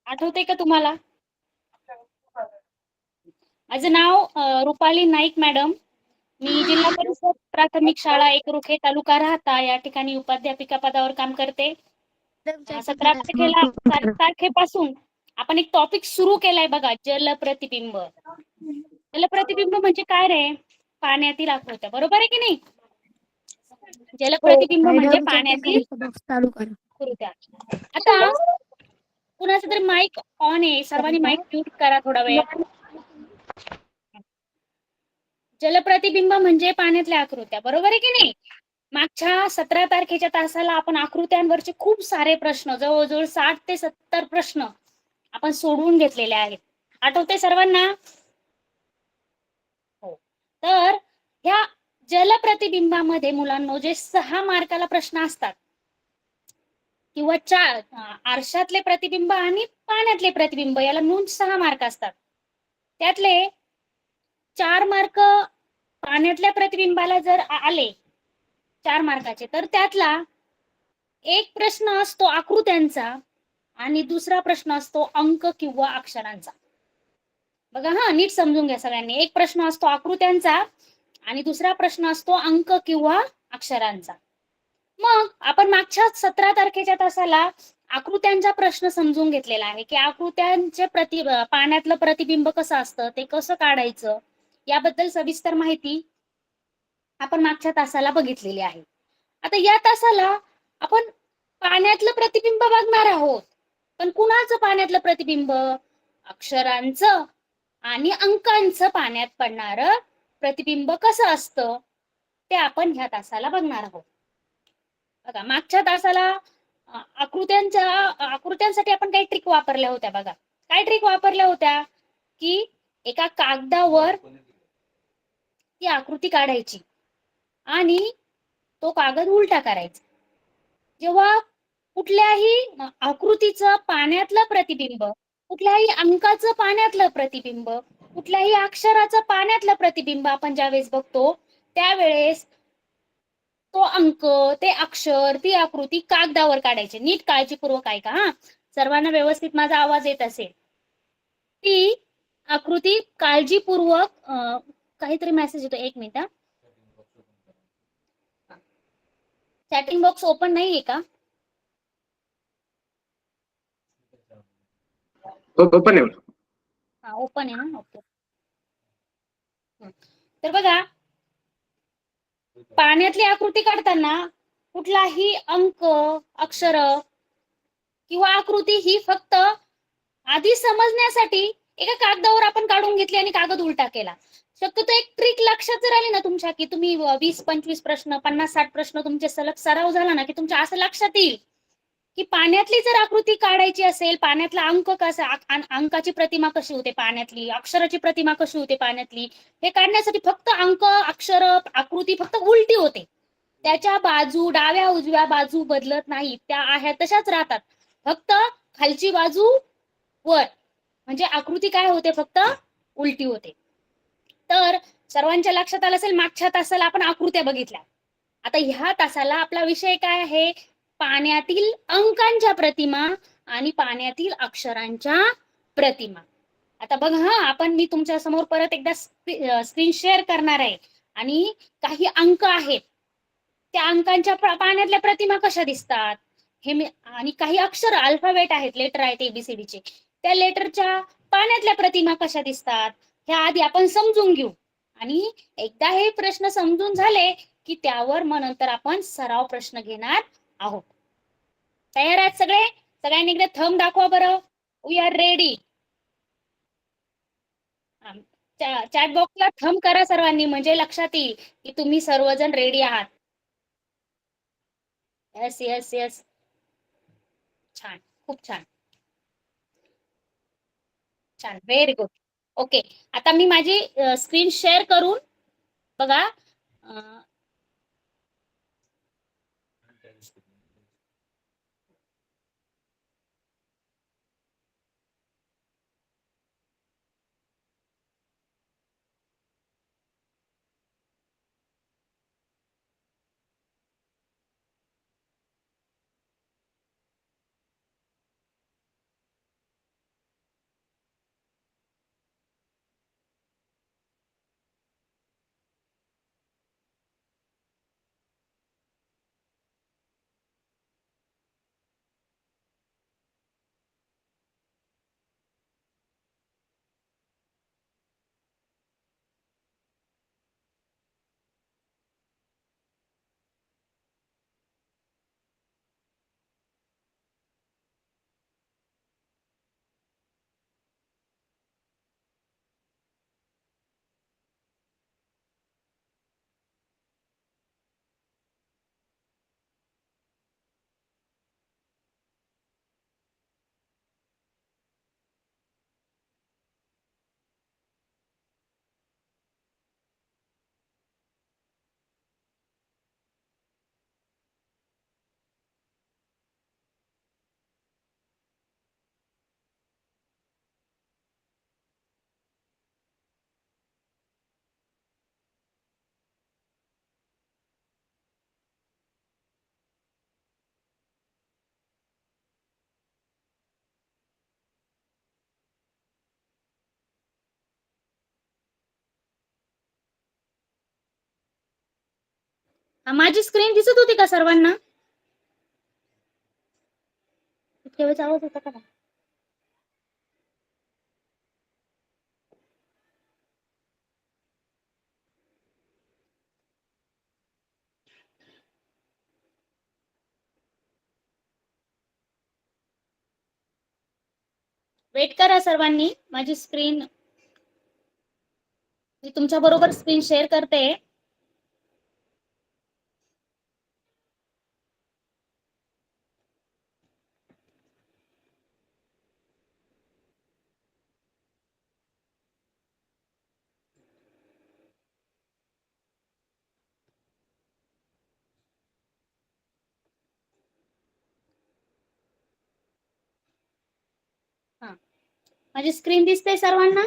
आठवते का तुम्हाला? माझं नाव रुपाली नाईक मॅडम. मी जिल्हा परिषद प्राथमिक शाळा एकरुखे तालुका राहता या ठिकाणी उपाध्यापिका पदावर काम करते. 17 तारखेपासून आपण एक टॉपिक सुरू केलाय बघा, जलप्रतिबिंब. जलप्रतिबिंब म्हणजे काय रे? पाण्यातील आकृत्या, बरोबर आहे की नाही? जलप्रतिबिंब म्हणजे पाण्यातील आकृत्या. आता कुणाचा तरी माईक ऑन आहे, सर्वांनी माईक म्यूट करा थोडा वेळ. जलप्रतिबिंब म्हणजे पाण्यातल्या आकृत्या, बरोबर आहे की नाही? मागच्या 17 तारखेच्या तासाला आपण आकृत्यांवरचे खूप सारे प्रश्न, जवळजवळ 60 ते 70 प्रश्न आपण सोडवून घेतलेले आहेत. आठवते सर्वांना? हो. तर ह्या जलप्रतिबिंबामध्ये मुलांनो जे 6 मार्काला प्रश्न असतात किंवा आरशातले प्रतिबिंब आणि पाण्यातले प्रतिबिंब याला मिळून 6 मार्क असतात. त्यातले 4 मार्क पाण्यातल्या प्रतिबिंबाला जर आले 4 मार्काचे, तर त्यातला एक प्रश्न असतो आकृत्यांचा आणि दुसरा प्रश्न असतो अंक किंवा अक्षरांचा. बघा हा, नीट समजून घ्या सगळ्यांनी. एक प्रश्न असतो आकृत्यांचा आणि दुसरा प्रश्न असतो अंक किंवा अक्षरांचा. मग आपण मागच्या 17 तारखेच्या तासाला आकृत्यांचा प्रश्न समजून घेतलेला आहे की आकृत्यांचे पाण्यातलं प्रतिबिंब कसं असतं, ते कसं काढायचं, याबद्दल सविस्तर माहिती आपण मागच्या तासाला बघितलेली आहे. आता या तासाला आपण पाण्यातलं प्रतिबिंब बघणार आहोत. पण कुणाचं पाण्यातलं प्रतिबिंब? अक्षरांचं आणि अंकांचं पाण्यात पडणारं प्रतिबिंब कसं असतं ते आपण ह्या तासाला बघणार आहोत. बघा, मागच्या तासाला आकृत्यांसाठी आपण काही ट्रिक वापरल्या होत्या. बघा, काय ट्रिक वापरल्या होत्या की एका कागदावर ती आकृती काढायची आणि तो कागद उलटा करायचा. जेव्हा कुठल्याही आकृतीचं पाण्यातलं प्रतिबिंब, कुठल्याही अंकाचं पाण्यातलं प्रतिबिंब, कुठल्याही अक्षराचं पाण्यातलं प्रतिबिंब आपण ज्यावेळेस बघतो त्यावेळेस तो अंक, ते अक्षर, ती आकृती कागदावर काढायची. नीट काळजीपूर्वक ऐका हा, सर्वांना व्यवस्थित माझा आवाज येत असेल. ती आकृती काळजीपूर्वक काहीतरी मेसेज येतो, 1 मिनिट. चॅटिंग बॉक्स ओपन नाहीये का? ओपन आहे. हा, ओपन आहे ना, ओके. तर बघा, पाण्यातली आकृती काढताना कुठलाही अंक, अक्षर किंवा आकृती ही फक्त आधी समजण्यासाठी एका कागदावर आपण काढून घेतली आणि कागद उलटा केला. शक्यतो एक ट्रिक लक्षात जर आली ना तुमच्या, की तुम्ही 20-25 प्रश्न, 50-60 प्रश्न तुमचे सलग सराव झाला ना, की तुमच्या असं लक्षात येईल की पाण्यातली जर आकृती काढायची असेल, पाण्यातला अंक कसा, अंकाची प्रतिमा कशी होते पाण्यातली, अक्षराची प्रतिमा कशी होते पाण्यातली, हे काढण्यासाठी फक्त अंक, अक्षर, आकृती फक्त उलटी होते. त्याच्या बाजू, डाव्या उजव्या बाजू बदलत नाहीत, त्या आहेत तशाच राहतात. फक्त खालची बाजू वर, म्हणजे आकृती काय होते, फक्त उलटी होते. तर सर्वांच्या लक्षात आलं असेल, मागच्या तासाला आपण आकृत्या बघितल्या. आता ह्या तासाला आपला विषय काय आहे? पाण्यातील अंकांच्या प्रतिमा आणि पाण्यातील अक्षरांच्या प्रतिमा. आता बघा हा, मी तुमच्या समोर परत एकदा स्क्रीन शेअर करणार आहे आणि काही अंक आहेत, त्या अंकांच्या पाण्यातल्या प्रतिमा कशा दिसतात हे आणि काही अक्षर, अल्फाबेट आहेत, लेटर आहेत एबीसीडीचे, त्या लेटरच्या पाण्यातल्या प्रतिमा कशा दिसतात ह्या आधी आपण समजून घेऊ. आणि एकदा हे प्रश्न समजून झाले की त्यावर मग नंतर आपण सराव प्रश्न घेणार आहोत. तयार आहेत सगळे? सगळ्यांनी इकडे थंब दाखवा बरं. We are ready. चॅट बॉक्सला थंब करा सर्वांनी, म्हणजे लक्षात येईल की तुम्ही सर्वजण रेडी आहात. यस यस यस, छान, खूप छान, छान, व्हेरी गुड. ओके, आता मी माझी स्क्रीन शेअर करून बघा. माझी स्क्रीन दिसत होती का सर्वांना? इतक्या वेळेस आवाज होता का? वेट करा सर्वांनी, माझी स्क्रीन मी तुमच्या बरोबर स्क्रीन शेअर करते. हा, माझी स्क्रीन दिसते सर्वांना?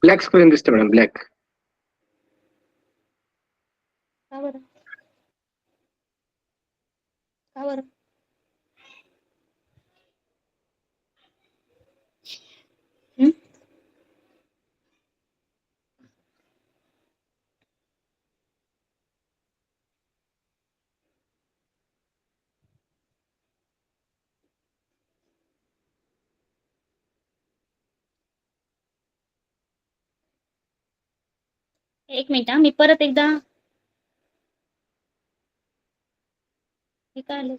ब्लॅक स्क्रीन दिसते मॅडम, ब्लॅक. का बरं? का बरं? एक मिनिट हा, मी परत एकदा हे काय आलं?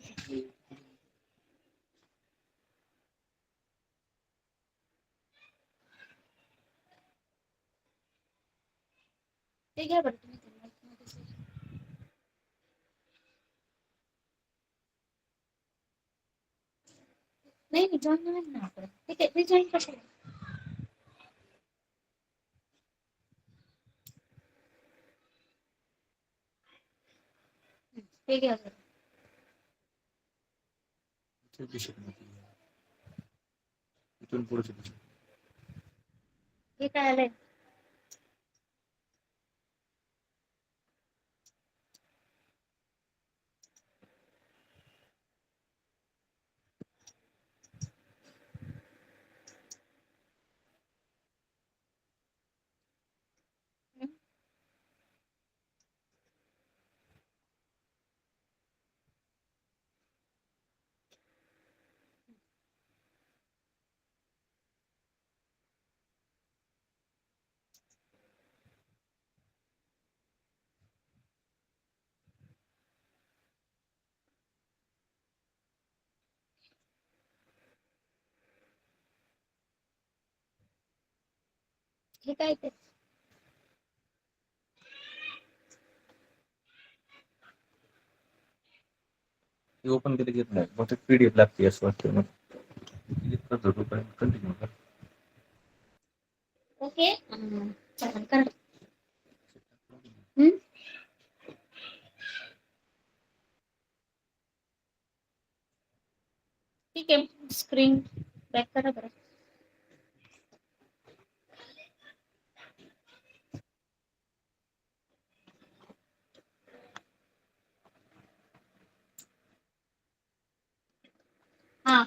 ते घ्या बरं तुम्ही. नाही जॉईन नाही ना आपण. ठीक आहे, मी जॉईन कशाला? ते घ्या बरं. हे काय आलंय? हे काय ते? ओपन केलं घेत नाही, मग ते पीडीएफ लागते असं वाटतं मग कंटिन्यू कर. ओके, चालेल कर. ठीक आहे, स्क्रीन बॅक करा बरं. हा,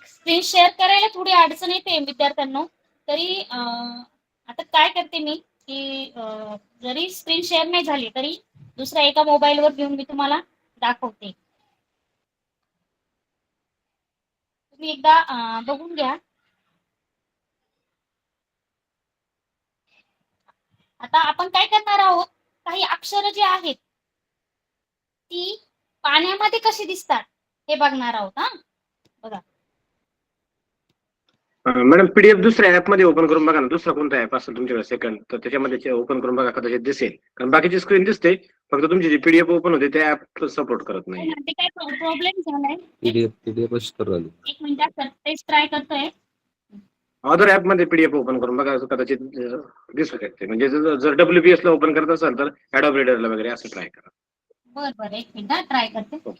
स्क्रीन शेअर करायला थोडी अडचण येते विद्यार्थ्यांना. तरी आता काय करते मी की जरी स्क्रीन शेअर नाही झाली तरी दुसऱ्या एका मोबाईलवर घेऊन मी तुम्हाला दाखवते. तुम्ही एकदा बघून घ्या. आता आपण काय करणार आहोत, काही अक्षर जे आहेत ती पाण्यामध्ये कशी दिसतात हे बघणार आहोत. हा बघा मॅडम, पीडीएफ दुसऱ्या ऍप मध्ये ओपन करून बघा ना. दुसरा कोणता ऍप असेल तुमच्याकडे सेकंड, तर त्याच्यामध्ये ओपन करून बघा, कदाचित दिसेल. कारण बाकीची स्क्रीन दिसते, फक्त तुमची जी पीडीएफ ओपन होते त्या ऍप सपोर्ट करत नाही. ते काय प्रॉब्लेम झालाय. पीडीएफ करू आली. एक मिनिटात टेस्ट ट्राय करतोय. अदर ऍप मध्ये पीडीएफ ओपन करून बघा, कदाचित दिसू शकते. म्हणजे जर डब्ल्यूपीएस ला ओपन करत असाल तर ऍडोब रीडरला वगैरे असं ट्राय करा. बरं एक मिनिट ट्राय करते.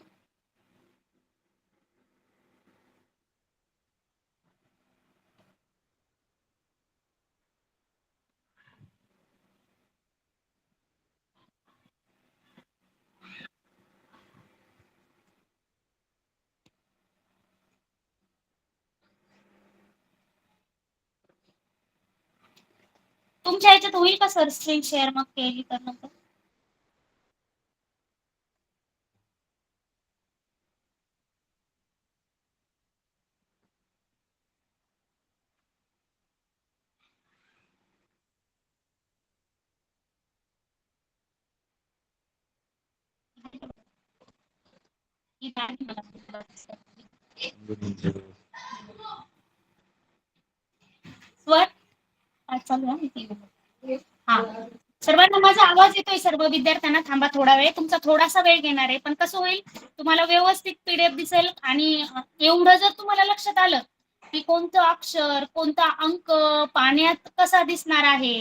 तुमच्या ह्याच्यात होईल का सर स्क्रीन शेअर मग केली तर नंतर? स्वर चालू आहे. हा, सर्वांना माझा आवाज येतोय? सर्व विद्यार्थ्यांना थांबा थोडा वेळ, तुमचा थोडासा वेळ घेणार आहे, पण कसं होईल तुम्हाला व्यवस्थित पीडीएफ दिसेल. आणि एवढं जर तुम्हाला लक्षात आलं की कोणतं अक्षर कोणता अंक पाण्यात कसा दिसणार आहे,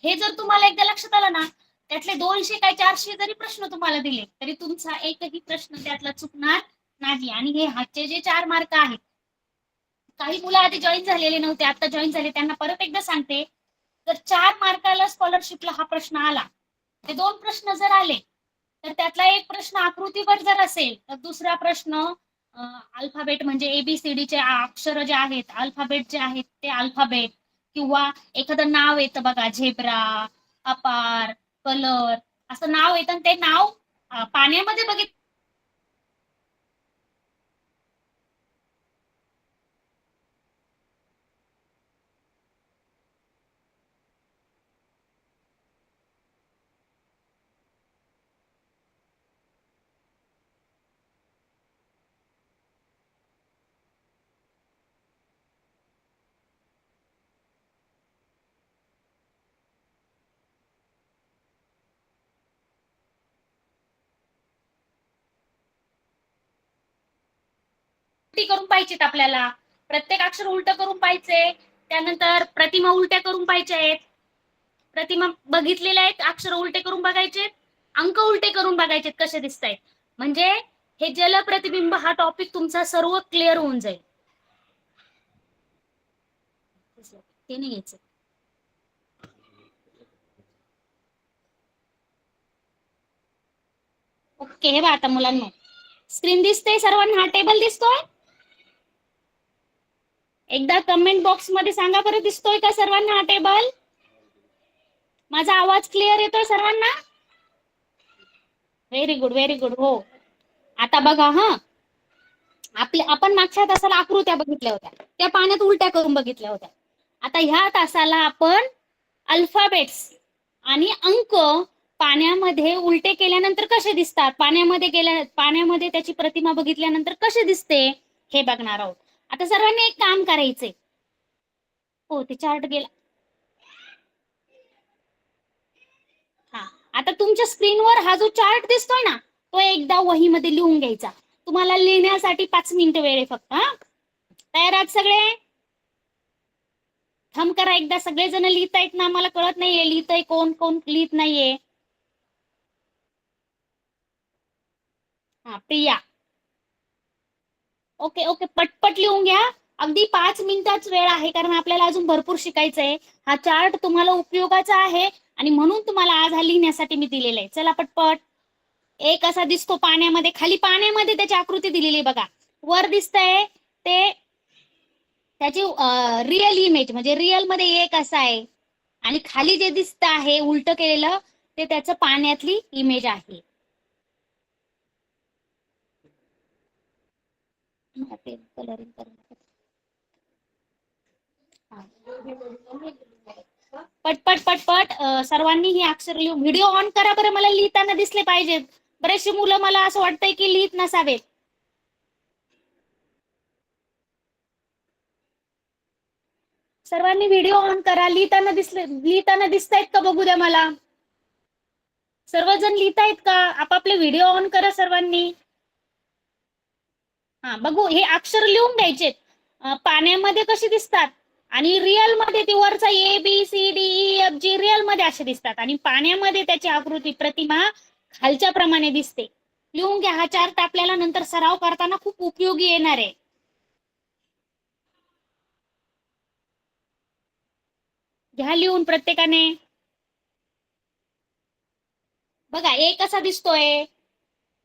हे जर तुम्हाला एकदा लक्षात आलं ना, त्यातले 200 काय 400 जरी प्रश्न तुम्हाला दिले तरी तुमचा एकही प्रश्न त्यातला चुकणार नाही. आणि हे हातचे जे 4 मार्क आहेत, काही मुलं आधी जॉईन झालेले नव्हते, आता जॉईन झाले, त्यांना परत एकदा सांगते, जर 4 मार्काला स्कॉलरशिपला हा प्रश्न आला, ते 2 प्रश्न जर आले तर त्यातला एक प्रश्न आकृतीवर जर असेल तर दुसरा प्रश्न अल्फाबेट म्हणजे ABCD चे अक्षर जे आहेत, अल्फाबेट जे आहेत ते अल्फाबेट, किंवा एखादं नाव येतं बघा, झेब्रा, अपार, कलर, असं नाव येतं, ते नाव पाण्यामध्ये बघितलं करून पाहिजेत आपल्याला, प्रत्येक अक्षर उलट करून पाहिजे, त्यानंतर प्रतिमा उलट्या करून पाहिजे आहेत, प्रतिमा बघितलेल्या आहेत, अक्षर उलटे करून बघायचे, अंक उलटे करून बघायचे कसे दिसत आहेत, म्हणजे हे जल प्रतिबिंब हा टॉपिक तुमचा सर्व क्लिअर होऊन जाईल. ते नाही घ्यायचं. ओके, हे बघा आता मुलांना स्क्रीन दिसते सर्वांना, हा टेबल दिसतोय? एकदा कमेंट बॉक्स मध्ये सांगा बरं, दिसतोय का सर्वांना हा टेबल? माझा आवाज क्लिअर येतोय सर्वांना? Very good, very good. हो, आता बघा, आपण मागच्या तासाला आकृत्या बघितल्या होत्या, त्या पाण्यात उलट्या करून बघितल्या होत्या. आता ह्या तासाला आपण अल्फाबेट्स आणि अंक पाण्यामध्ये उलटे केल्यानंतर कसे दिसतात, पाण्यामध्ये त्याची प्रतिमा बघितल्यानंतर कसे दिसते हे बघणार आहोत. आता सर्वांनी एक काम करायचंय. हो, ते चार्ट गेला. हा, आता तुमच्या स्क्रीनवर हा जो चार्ट दिसतोय ना, तो एकदा वहीमध्ये लिहून घ्यायचा. तुम्हाला लिहिण्यासाठी 5 मिनिटं वेळ आहे फक्त. तयार आहात सगळे? थंब करा एकदा, सगळेजण लिहितायत ना? मला कळत नाहीये लिहितय कोण कोण लिहित नाहीये. हा, प्रिया. ओके ओके, पटपट लिहून घ्या. अगदी 5 मिनिटाच वेळ आहे, कारण आपल्याला अजून भरपूर शिकायचंय. हा चार्ट तुम्हाला उपयोगाचा आहे आणि म्हणून तुम्हाला आज हा लिहिण्यासाठी मी दिलेला आहे. चला पटपट. एक असा दिसतो पाण्यामध्ये, खाली पाण्यामध्ये त्याची आकृती दिलेली बघा. वर दिसतंय ते त्याची रिअल इमेज, म्हणजे रिअल मध्ये एक असा आहे, आणि खाली जे दिसत आहे उलट केलेलं ते त्याचं पाण्यातली इमेज आहे. पटपट पटपट सर्वांनी ही अक्षर लिहून, व्हिडिओ ऑन करा बरं, मला लिहिताना दिसले पाहिजेत. बरेचसे मुलं मला असं वाटतंय की लिहित नसावेत. सर्वांनी व्हिडिओ ऑन करा. लिहिताना दिसतायत का बघू द्या मला. सर्वजण लिहितायत का? आपापले व्हिडिओ ऑन करा सर्वांनी. हा, बघू, हे अक्षर लिहून द्यायचे पाण्यामध्ये कसे दिसतात, आणि रिअल मध्ये ती वरचा ABCDEFG रिअल मध्ये असे दिसतात, आणि पाण्यामध्ये त्याची आकृती प्रतिमा खालच्या प्रमाणे दिसते. लिहून घ्या, हा चार्ट आपल्याला नंतर सराव करताना खूप उपयोगी येणार आहे. घ्या लिहून प्रत्येकाने. बघा, A कसा दिसतोय,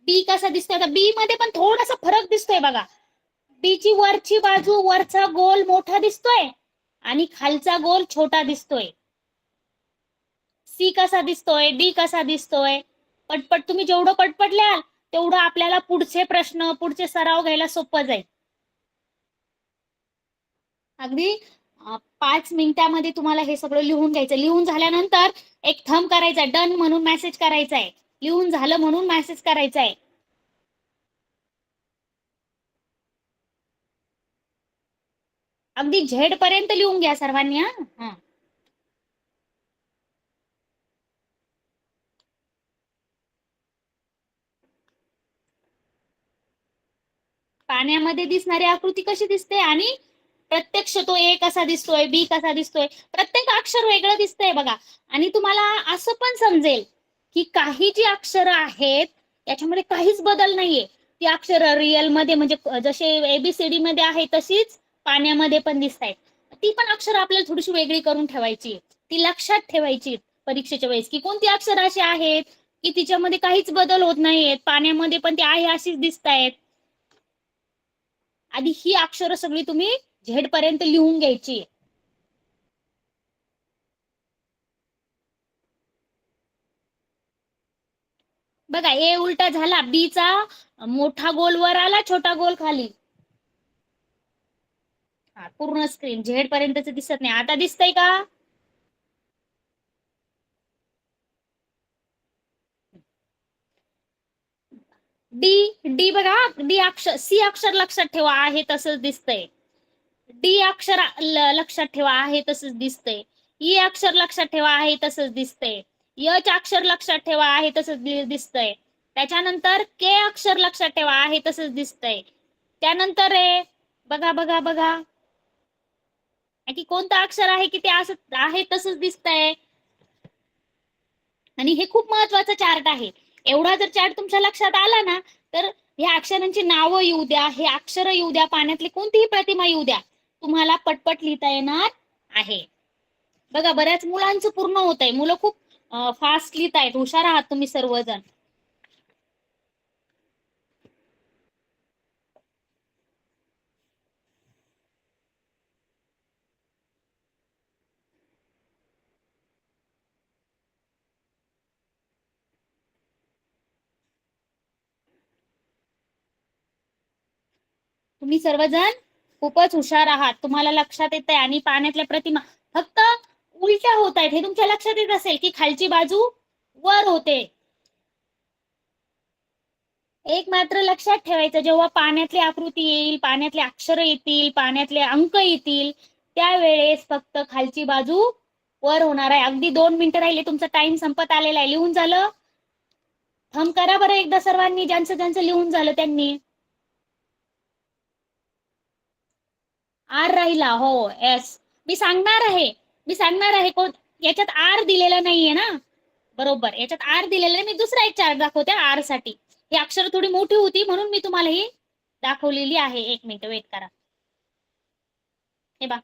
B कसा दिसतोय. आता B मध्ये पण थोडासा फरक दिसतोय बघा. B ची वरची बाजू, वरचा गोल मोठा दिसतोय आणि खालचा गोल छोटा दिसतोय. सी कसा दिसतोय, डी कसा दिसतोय. पटपट तुम्ही जेवढं पटपट लिहाल तेवढं आपल्याला पुढचे प्रश्न, पुढचे सराव घ्यायला सोपं जाईल. अगदी 5 मिनिटामध्ये तुम्हाला हे सगळं लिहून घ्यायचं. लिहून झाल्यानंतर एक थंब करायचा, डन म्हणून मेसेज करायचा आहे. लिहून झालं म्हणून मेसेज करायचा आहे. अगदी झेड पर्यंत लिहून घ्या सर्वांनी. हा. पाण्यामध्ये दिसणारी आकृती कशी दिसते आणि प्रत्यक्ष तो ए कसा दिसतोय, बी कसा दिसतोय, प्रत्येक अक्षर वेगळं दिसतंय बघा. आणि तुम्हाला असं पण समजेल की काही जी अक्षरं आहेत याच्यामध्ये काहीच बदल नाहीये. ती अक्षरं रिअल मध्ये म्हणजे जसे एबीसीडी मध्ये आहे तशीच पाण्यामध्ये पण दिसतायत. ती पण अक्षरं आपल्याला थोडीशी वेगळी करून ठेवायची, ती लक्षात ठेवायची परीक्षेच्या वेळेस की कोणती अक्षरं अशी आहेत की तिच्यामध्ये काहीच बदल होत नाहीयेत, पाण्यामध्ये पण ती आहे अशीच दिसतायत. आधी ही अक्षरं सगळी तुम्ही झेड पर्यंत लिहून घ्यायची. बघा ए उलटा झाला, बी चा मोठा गोल वर आला, छोटा गोल खाली. हा, पूर्ण स्क्रीन झेड पर्यंतच दिसत नाही. आता दिसतंय का? डी, डी बघा, डी अक्षर, सी अक्षर लक्षात ठेवा आहे तसंच दिसतंय. डी अक्षर लक्षात ठेवा आहे तसंच दिसतंय. ई अक्षर लक्षात ठेवा आहे तसंच दिसतंय. य अक्षर लक्षात ठेवा आहे तसंच दिसतंय. त्याच्यानंतर के अक्षर लक्षात ठेवा आहे तसंच दिसतंय. त्यानंतर रे बघा बघा बघा की कोणतं अक्षर आहे की ते असं आहे तसंच दिसतंय. आणि हे खूप महत्वाचा चार्ट आहे. एवढा जर चार्ट तुमच्या लक्षात आला ना तर ह्या अक्षरांची नावं येऊ द्या, हे अक्षर येऊ द्या, पाण्यातली कोणतीही प्रतिमा येऊ द्या, तुम्हाला पटपट लिहिता येणार आहे. बघा बऱ्याच मुलांचं पूर्ण होत आहे. मुलं खूप फास्ट लिहितायत. हुशार आहात तुम्ही सर्वजण. तुम्ही सर्वजण खूपच हुशार आहात. तुम्हाला लक्षात येत आहे. आणि पाण्यातल्या प्रतिमा फक्त उलट्या होत आहेत हे तुमच्या लक्षात येत असेल की खालची बाजू वर होते. एक मात्र लक्षात ठेवायचं, जेव्हा पाण्यातली आकृती येईल, पाण्यातले अक्षर येतील, पाण्यातले अंक येतील, त्यावेळेस फक्त खालची बाजू वर होणार आहे. अगदी 2 मिनिटं राहिले, तुमचा टाइम संपत आलेला आहे. लिहून झालं? थंब करा बरं एकदा सर्वांनी, ज्यांचं ज्यांचं लिहून झालं त्यांनी. आर राहिला. हो एस, मी सांगणार आहे याच्यात आर दिलेला नाहीये ना. बरोबर, याच्यात आर दिलेला नाही. मी दुसरा एक चार्ट दाखवते आर साठी. ही अक्षर थोडी मोठी होती म्हणून मी तुम्हाला ही दाखवलेली आहे. 1 मिनिट वेट करा. हे बघा,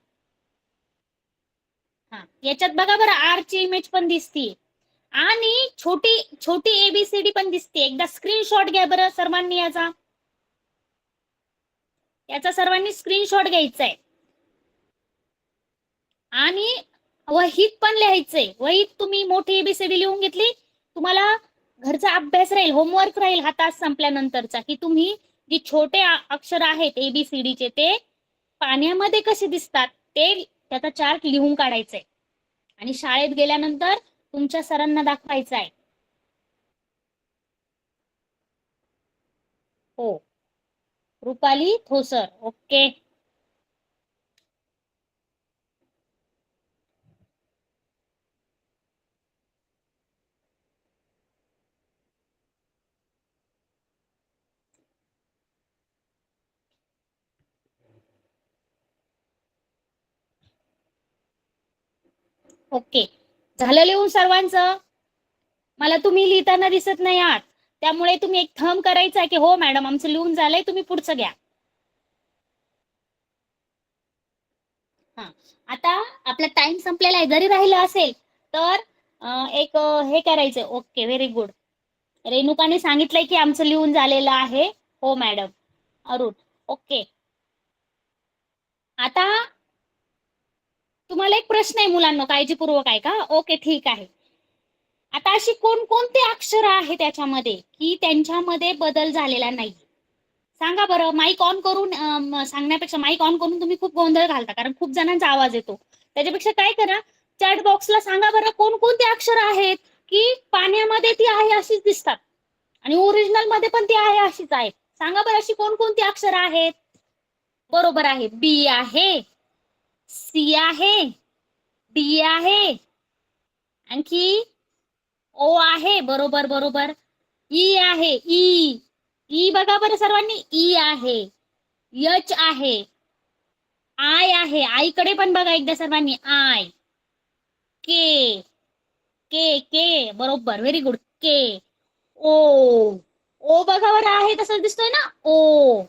हा याच्यात बघा बरं आर ची इमेज पण दिसतीये आणि छोटी छोटी एबीसीडी पण दिसते. एकदा स्क्रीनशॉट घ्या बरं सर्वांनी याचा सर्वांनी स्क्रीनशॉट घ्यायचा आहे आणि वहीत पण लिहायचंय. वहीत तुम्ही मोठी एबीसीडी लिहून घेतली, तुम्हाला घरचा अभ्यास राहील, होमवर्क राहील हा तास संपल्यानंतरचा, की तुम्ही जी छोटे अक्षर आहेत एबीसीडीचे ते पाण्यामध्ये कसे दिसतात ते त्याचा चार्ट लिहून काढायचंय आणि शाळेत गेल्यानंतर तुमच्या सरांना दाखवायचं आहे. हो, रुपाली थोसर. ओके, ओके झालं लिहून सर्वांचं? मला तुम्ही लिहिताना दिसत नाही आहात, त्यामुळे तुम्ही एक थंब करायचा की हो मॅडम आमचं लिहून झालंय, तुम्ही पुढचं घ्या. हा, आता आपला टाइम संपलेला आहे. जरी राहिला असेल तर एक हे करायचं. Okay, very good. रेणुकाने सांगितलंय की आमचं लिहून झालेलं आहे. हो मॅडम. अरुण, ओके. आता तुम्हाला एक प्रश्न आहे मुलांना, काळजीपूर्वक आहे का? ओके ठीक आहे. अशी कोणकोणती अक्षर आहे त्याच्यामध्ये की त्यांच्यामध्ये बदल झालेला नाही? सांगा बरं. माईक ऑन करून सांगण्यापेक्षा माईक ऑन करून तुम्ही खूप गोंधळ घालता, कारण खूप जणांचा आवाज येतो. त्याच्यापेक्षा काय करा, चॅट बॉक्सला सांगा बरं कोणकोणती अक्षर आहेत की पाण्यामध्ये ती आहे अशीच दिसतात आणि ओरिजिनल मध्ये पण ती आहे अशीच आहे. सांगा बरं अशी कोणकोणती अक्षर आहेत? बरोबर आहे. बी आहे, सी आहे, डी आहे, आणखी ओ आहे. बरोबर बरोबर. ई आहे. ई ई बघा बरं सर्वांनी. ई आहे, एच आहे, आय आहे. आईकडे पण बघा एकदा सर्वांनी. आय. के के के बरोबर. Very good. के. ओ ओ बघा बरं आहे तसंच दिसतोय ना. ओ.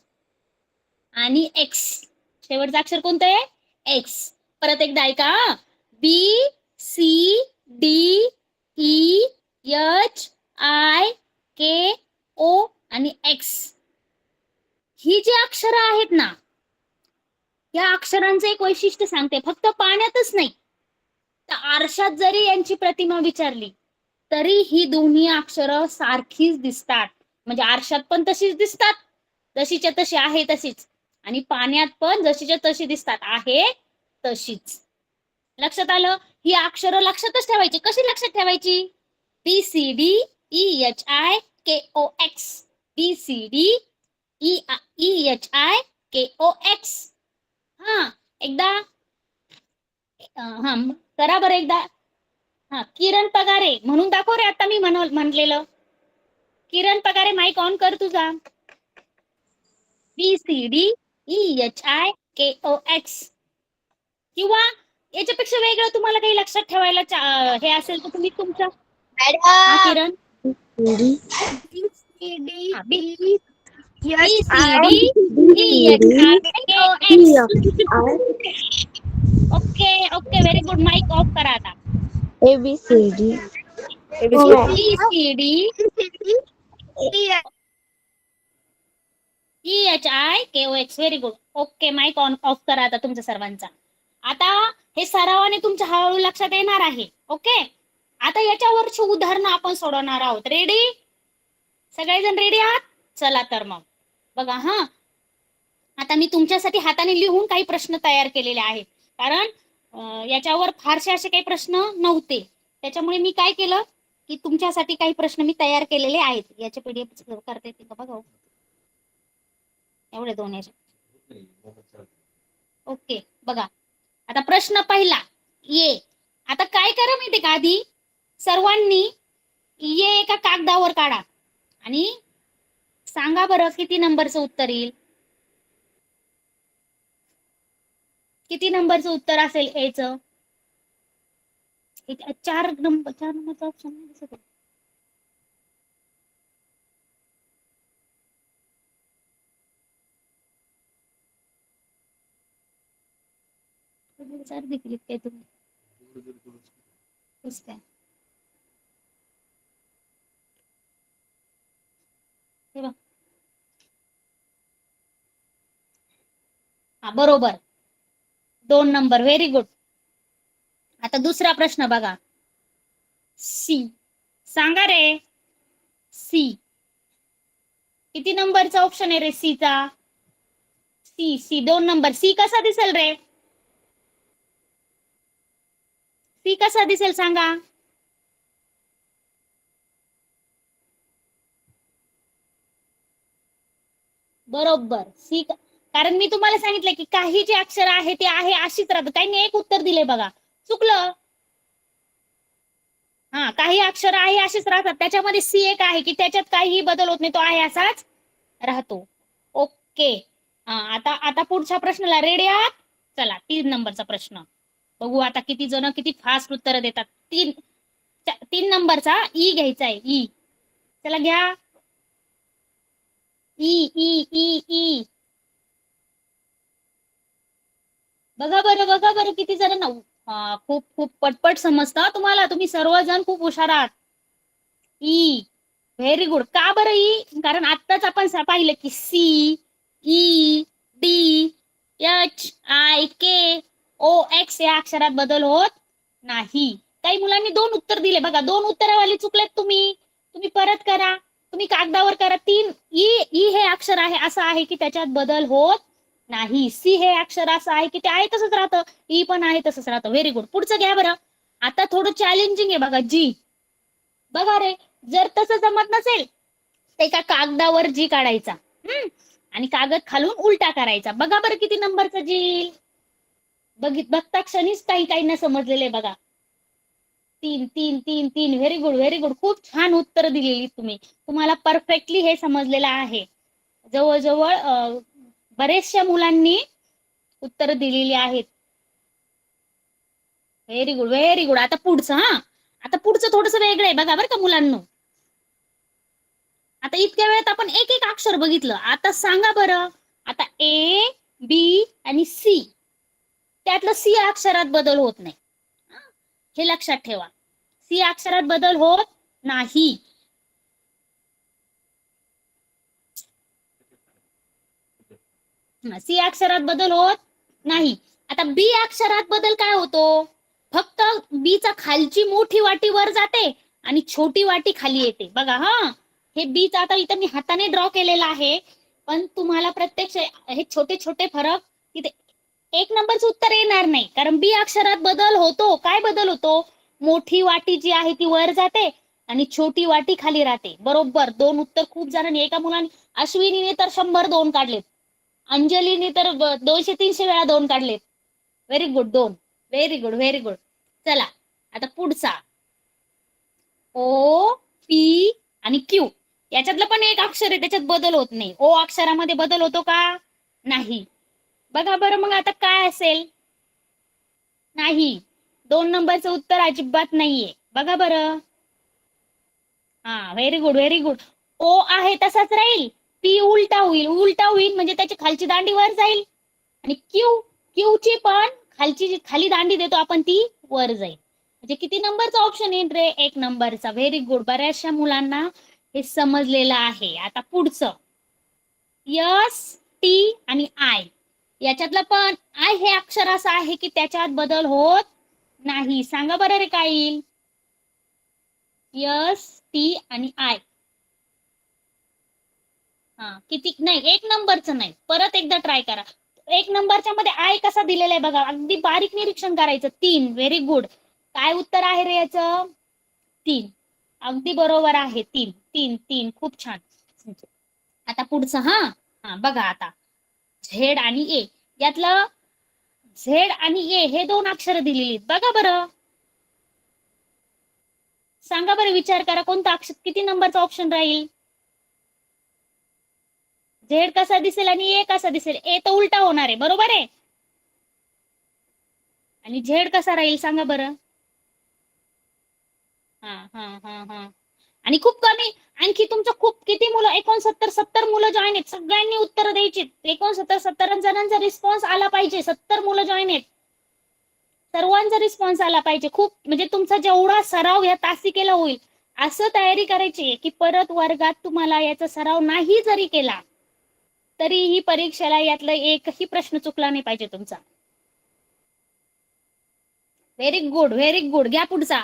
आणि एक्स. शेवटचं अक्षर कोणतं आहे? एक्स. परत एकदा ऐका. B C D E H I K O आणि एक्स. ही जी अक्षरं आहेत ना, या अक्षरांचं एक वैशिष्ट्य सांगते. फक्त पाण्यातच नाही, तर आरशात जरी यांची प्रतिमा विचारली तरी ही दोन्ही अक्षरं सारखीच दिसतात. म्हणजे आरशात पण तशीच दिसतात, जशीच्या तशी आहे तशीच, आणि पाण्यात पण जशीच्या तशी दिसतात, आहे तशीच. लक्षात आलं? ही अक्षरं लक्षातच ठेवायची. कशी लक्षात ठेवायची? B C D E H I K O X. B C D E H I K O X. हा एकदा हा करा बरं एकदा. हा किरण पगारे म्हणून दाखव रे. आता मी म्हणलेलं. किरण पगारे माईक ऑन कर तुझा. B C D E H I K O X. किंवा याच्यापेक्षा वेगळं तुम्हाला काही लक्षात ठेवायला हे असेल तर तुम्ही तुमच्या. हा Kiran. B C D E H I K O X. Okay okay very good. Mike off करा आता. ABCD. B C D E H I K O X. Very good. Okay mike on off करा आता तुमच्या सर्वांचा. आता हे सरावाने तुमच्या हळूहळू लक्षात येणार आहे. ओके. आता याच्यावरची उदाहरणं आपण सोडवणार आहोत. रेडी? सगळेजण रेडी आहात? चला तर मग बघा. हा आता मी तुमच्यासाठी हाताने लिहून काही प्रश्न तयार केलेले आहेत, कारण याच्यावर फारसे असे काही प्रश्न नव्हते. त्याच्यामुळे मी काय केलं की तुमच्यासाठी काही प्रश्न मी तयार केलेले आहेत. याचे पीडीएफ करता येते का बघा. एवढे दोन याचे. ओके बघा. आता प्रश्न पहिला ये. आता काय करा माहितीये का, आधी सर्वांनी ये एका कागदावर काढा आणि सांगा बरं किती नंबरचं उत्तर येईल. किती नंबरचं उत्तर असेल एचं? 4 नंबरचा ऑप्शन नाही दिसत. विचार देखील काय तुम्ही काय हे बघ. हा बरोबर 2 नंबर. Very good. आता दुसरा प्रश्न बघा. सी. सांगा रे. सी किती नंबरचा ऑप्शन आहे रे सीचा? सी. C 2 number. सी कसा दिसेल रे? सी कसा दिसेल सांगा. बरोबर सी. कारण मी तुम्हाला सांगितलं की काही जे अक्षर आहे ते आहे अशीच राहतात. काही एक उत्तर दिले बघा. चुकलं. हा काही अक्षर आहे अशीच राहतात. त्याच्यामध्ये सी एक आहे की त्याच्यात काहीही बदल होत नाही, तो आहे असाच राहतो. ओके. आता पुढच्या प्रश्नाला रेडी आहात? चला 3 नंबरचा प्रश्न बघू. आता किती जण किती फास्ट उत्तर देतात. 3 नंबरचा ई घ्यायचा आहे. ई. चला घ्या. E E E E. बघा बरं किती जण ना. खूप खूप पटपट समजतं तुम्हाला. तुम्ही सर्वजण खूप हुशार आहात. ई. Very good. का बरं ई? कारण आत्ताच आपण पाहिलं की C E D H I K O X या अक्षरात बदल होत नाही. काही मुलांनी 2 उत्तर दिले बघा, 2 उत्तरावाले चुकलेत तुम्ही परत करा, तुम्ही कागदावर करा. 3 ई हे अक्षर आहे असं आहे की त्याच्यात बदल होत नाही. सी हे अक्षर असं आहे की ते आहे तसंच राहतं. ई पण आहे तसंच राहतं. Very good. पुढचं घ्या बरं. आता थोडं चॅलेंजिंग आहे बघा. जी बघा रे, जर तसं जमत नसेल तर एका कागदावर जी काढायचा आणि कागद खालून उलटा करायचा. बघा बरं किती नंबरचा जी. बघता क्षणीच काही न समजलेले बघा. 3 3 3 3. Very good very good. खूप छान उत्तर दिलेली तुम्ही. तुम्हाला परफेक्टली हे समजलेलं आहे. जवळजवळ बरेचशा मुलांनी उत्तर दिलेली आहेत. Very good very good. आता पुढचं थोडस वेगळं आहे बघा बरं का मुलांना. आता इतक्या वेळात आपण एक एक अक्षर बघितलं. आता सांगा बरं, आता ए बी आणि सी, त्यातलं सी अक्षरात बदल होत नाही. हे लक्षात ठेवा. सी अक्षरात बदल होत नाही. सी अक्षरात बदल होत नाही. आता बी अक्षरात बदल काय होतो? फक्त बी चा खालची मोठी वाटी वर जाते आणि छोटी वाटी खाली येते बघा. हे बी चा आता इथं मी हाताने ड्रॉ केलेला आहे, पण तुम्हाला प्रत्यक्ष हे छोटे छोटे फरक तिथे 1 नंबरचं उत्तर येणार नाही, कारण बी अक्षरात बदल होतो. काय बदल होतो? मोठी वाटी जी आहे ती वर जाते आणि छोटी वाटी खाली राहते. बरोबर. 2 उत्तर खूप जणांनी, एका मुलाने अश्विनीने तर 100-2 काढलेत, अंजलीने तर 200-300 वेळा 2 काढलेत. Very good. 2. Very good very good. चला आता पुढचा ओ पी आणि क्यू, याच्यातलं पण एक अक्षर आहे त्याच्यात बदल होत नाही. ओ अक्षरामध्ये बदल होतो का? नाही. बघा बरं मग आता काय असेल? नाही. 2 नंबरचं उत्तर अजिबात नाहीये. बघा बरं. Very good very good. O आहे तसाच राहील, पी उलटा होईल म्हणजे त्याची खालची दांडी वर जाईल, आणि क्यू ची पण खाली दांडी देतो आपण ती वर जाईल. म्हणजे किती नंबरचा ऑप्शन येईल रे? 1 नंबरचा. Very good. बऱ्याचशा मुलांना हे समजलेलं आहे. आता पुढचं यस टी आणि आय, याच्यातलं पण आय हे अक्षर असं आहे की त्याच्यात बदल होत नाही. सांगा बरं रे काय येईल? यस टी आणि आय. किती? नाही, 1 नंबरचं नाही. परत एकदा ट्राय करा. 1 नंबरच्या मध्ये आय कसा दिलेला आहे बघा. अगदी बारीक निरीक्षण करायचं. 3. Very good. काय उत्तर आहे रे याचं? 3. अगदी बरोबर आहे. 3 3 3. खूप छान. आता पुढचं बघा आता झेड आणि ए, यातलं झेड आणि ए हे 2 अक्षर दिलेली बघा बरं. सांगा बरं, विचार करा कोणता अक्षर किती नंबरचा ऑप्शन राहील? झेड कसा दिसेल आणि ए कसा दिसेल? ए तर उलटा होणार आहे, बरोबर आहे. आणि झेड कसा राहील सांगा बरं. आणि खूप कमी, आणखी तुमचं खूप किती मुलं? 69-70 मुलं जॉईन आहेत. सगळ्यांनी उत्तर द्यायची. 69-70 जणांचा रिस्पॉन्स आला पाहिजे. 70 मुलं जॉईन आहेत, सर्वांचा रिस्पॉन्स आला पाहिजे. खूप म्हणजे तुमचा जेवढा सराव या तासिकेला होईल असं तयारी करायची की परत वर्गात तुम्हाला याचा सराव नाही जरी केला तरीही परीक्षेला यातला एकही प्रश्न चुकला नाही पाहिजे तुमचा. Very good very good. घ्या पुढचा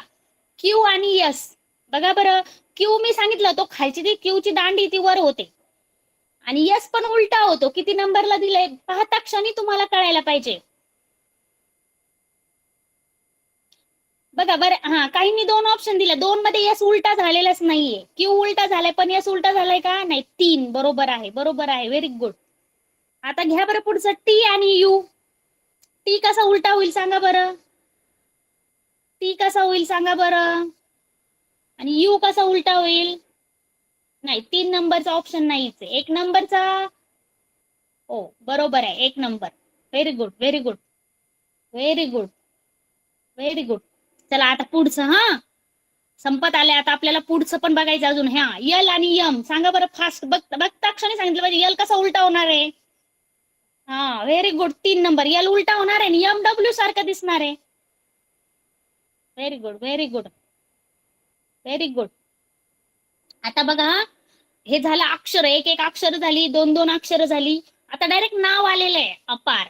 क्यू आणि यस. बघा बरं, क्यू मी सांगितलं तो खालची ती क्यू ची दांडी ती वर होते आणि यस पण उलटा होतो. किती नंबरला दिलंय पाहता क्षणी तुम्हाला कळायला पाहिजे. बघा बरं, काहींनी 2 ऑप्शन दिले. 2 मध्ये यस उलटा झालेलाच नाहीये. क्यू उलटा झालाय पण यस उलटा झालाय का? नाही. 3 बरोबर आहे. बरोबर आहे. Very good. आता घ्या बरं पुढचं टी आणि यू. टी कसा उलटा होईल सांगा बरं. टी कसा होईल सांगा बरं. आणि यू कसा उलटा होईल? नाही, 3 नंबरचा ऑप्शन नाहीच. 1 नंबरचा. हो बरोबर आहे, 1 number. Very good very good very good very good. चला आता पुढचं संपत आले. आता आपल्याला पुढचं पण बघायचं अजून. यल आणि यम सांगा बरं फास्ट. बघता क्षणी सांगितलं पाहिजे. यल कसा उलटा होणार आहे? Very good. 3 नंबर. यल उलटा होणार आहे आणि यम डब्ल्यू सारखं दिसणार आहे. Very good very good very good. आता बघा, हे झालं अक्षर. एक एक अक्षर झाली, 2-2 अक्षर झाली. आता डायरेक्ट नाव आलेलं आहे अपार.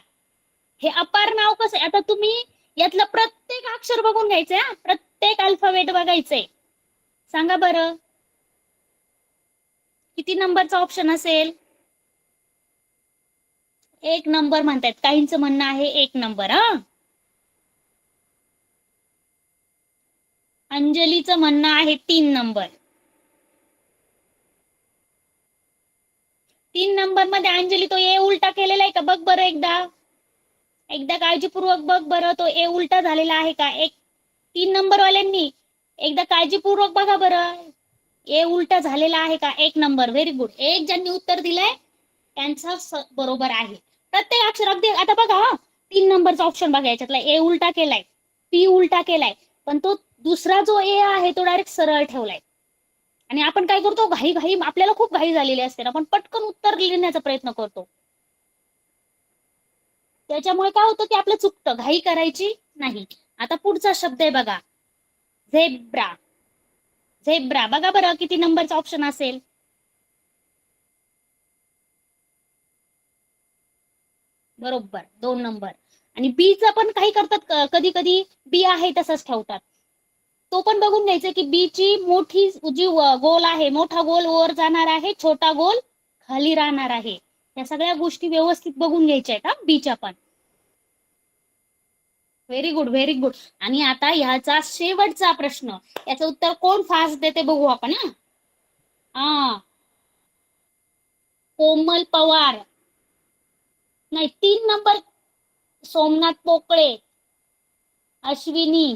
हे अपार नाव कसं आहे? आता तुम्ही यातलं प्रत्येक अक्षर बघून घ्यायचंय. प्रत्येक प्रत्येक अल्फाबेट बघायचंय. सांगा बरं किती नंबरचा ऑप्शन असेल? 1 नंबर म्हणतायत. काहींचं म्हणणं आहे 1 नंबर. हा, अंजलीचं म्हणणं आहे 3 नंबर. 3 नंबर मध्ये अंजली तो ए उलटा केलेला आहे का बघ बरं एकदा काळजीपूर्वक बघ बरं, तो ए उलटा झालेला आहे का? 3 नंबर वाल्यांनी एकदा काळजीपूर्वक बघा बरं, ए उलटा झालेला आहे का? 1 नंबर. Very good. एक ज्यांनी उत्तर दिलंय त्यांचा बरोबर आहे. प्रत्येक अक्षर अगदी. आता बघा 3 नंबरचा ऑप्शन बघा, याच्यातला ए उलटा केलाय, पी उलटा केलाय, पण तो दुसरा जो ए आहे तो डायरेक्ट सरळ ठेवलाय. आणि आपण काय करतो, घाई आपल्याला खूप घाई झालेली असते ना, आपण पटकन उत्तर लिहिण्याचा प्रयत्न करतो. त्याच्यामुळे काय होतं की आपलं चुकतं. घाई करायची नाही. आता पुढचा शब्द आहे बघा, झेब्रा. झेब्रा बघा बरं किती नंबरचा ऑप्शन असेल? बरोबर 2 नंबर. आणि बीचा पण काही करतात, कधी कधी बी आहे तसंच ठेवतात. तो पण बघून घ्यायचं की बी ची मोठी जी गोल आहे, मोठा गोल वर जाणार आहे, छोटा गोल खाली राहणार आहे. या सगळ्या गोष्टी व्यवस्थित बघून घ्यायच्या आहेत हा बीच्या पण. Very good, very good. आणि आता ह्याचा शेवटचा प्रश्न, याचं उत्तर कोण फास्ट देते बघू आपण. हा, कोमल पवार. नाही, 3 नंबर सोमनाथ पोकळे, अश्विनी,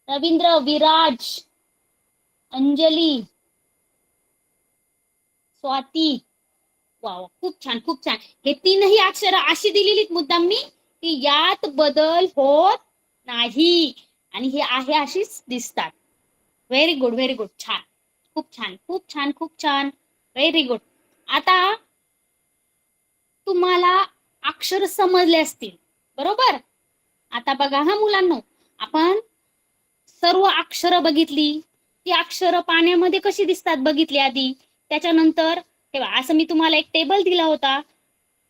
रवींद्र, विराज, अंजली, स्वाती. वाव, खूप छान, खूप छान. हे 3ही अक्षरं अशी दिलेलीत मुद्दामनी की यात बदल होत नाही आणि हे आहे अशीच दिसतात. Very good, very good. छान, खूप छान, खूप छान, खूप छान. Very good. आता तुम्हाला अक्षर समजले असतील बरोबर. आता बघा हा मुलांनो, आपण सर्व अक्षरं बघितली. ती अक्षरं पाण्यामध्ये कशी दिसतात बघितली आधी. त्याच्यानंतर तेव्हा असं मी तुम्हाला एक टेबल दिला होता,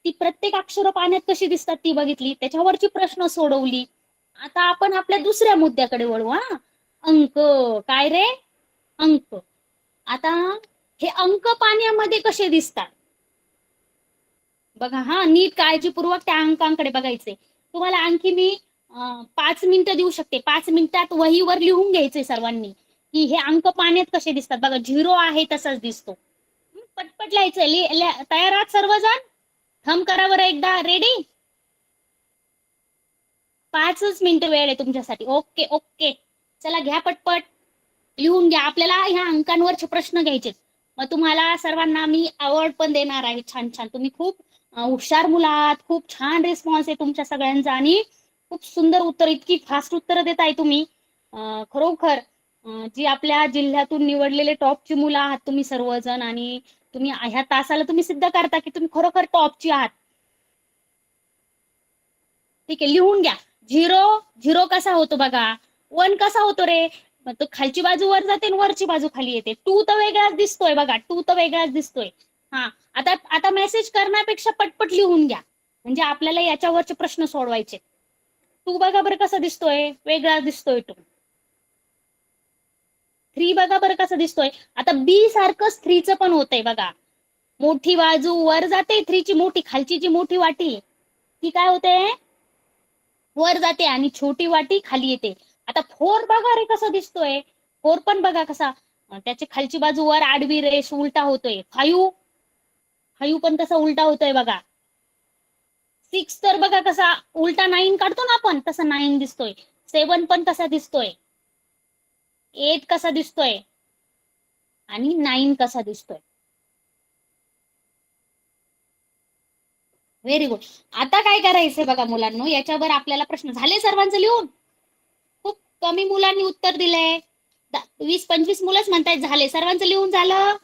ती प्रत्येक अक्षरं पाण्यात कशी दिसतात ती बघितली, त्याच्यावरची प्रश्न सोडवली. आता आपण आपल्या दुसऱ्या मुद्द्याकडे वळू. हा, अंक. काय रे? अंक. आता हे अंक पाण्यामध्ये कसे दिसतात बघा. हा, नीट काळजीपूर्वक त्या अंकांकडे बघायचे. तुम्हाला आणखी मी 5 मिनिटं देऊ शकते. 5 मिनिटात वहीवर लिहून घ्यायचे सर्वांनी की हे अंक पाण्यात कसे दिसतात. बघा 0 आहे तसाच दिसतो. पटपट लिहायचं. तयार आहात सर्वजण? थंब करा बरं एकदा. रेडी? 5च मिनिटं वेळ आहे तुमच्यासाठी. ओके ओके, चला घ्या पटपट लिहून घ्या. आपल्याला ह्या अंकांवरचे प्रश्न घ्यायचे. मग तुम्हाला सर्वांना मी अवॉर्ड पण देणार आहे. छान छान, तुम्ही खूप हुशार मुलं आहात. खूप छान रिस्पॉन्स आहे तुमच्या सगळ्यांचा आणि खूप सुंदर उत्तर, इतकी फास्ट उत्तरं देताय तुम्ही. खरोखर जी आपल्या जिल्ह्यातून निवडलेले टॉपची मुलं आहात तुम्ही सर्वजण. आणि तुम्ही ह्या तासाला तुम्ही सिद्ध करता की तुम्ही खरोखर टॉपची आहात. ठीक आहे, लिहून घ्या. 0 कसा होतो बघा. 1 कसा होतो रे? मग तो खालची बाजू वर जाते आणि वरची बाजू खाली येते. 2 तर वेगळाच दिसतोय बघा. 2 तर वेगळाच दिसतोय. हा, आता मेसेज करण्यापेक्षा पटपट लिहून घ्या, म्हणजे आपल्याला याच्यावरचे प्रश्न सोडवायचे. 2 बघा बरं कसा दिसतोय, वेगळा दिसतोय. 3 बघा बरं कसा दिसतोय. आता बी सारखंच 3चं पण होतंय बघा. मोठी बाजू वर जाते, 3ची मोठी खालची जी मोठी वाटी ती काय होते, वर जाते आणि छोटी वाटी खाली येते. आता 4 बघा रे कसा दिसतोय. 4 पण बघा कसा, त्याची खालची बाजू वर आडवी रेष उलटा होतोय. 5 पण तसा उलटा होतोय बघा. 6 तर बघा कसा उलटा 9 काढतो ना आपण, तसा 9 दिसतोय. 7 पण कसा दिसतोय. 8 कसा दिसतोय आणि 9 कसा दिसतोय. Very good. आता काय करायचंय बघा मुलांनो, याच्यावर आपल्याला प्रश्न झाले सर्वांचं लिहून. खूप कमी मुलांनी उत्तर दिलंय. 20-25 मुलंच म्हणतायत झाले. सर्वांचं लिहून झालं?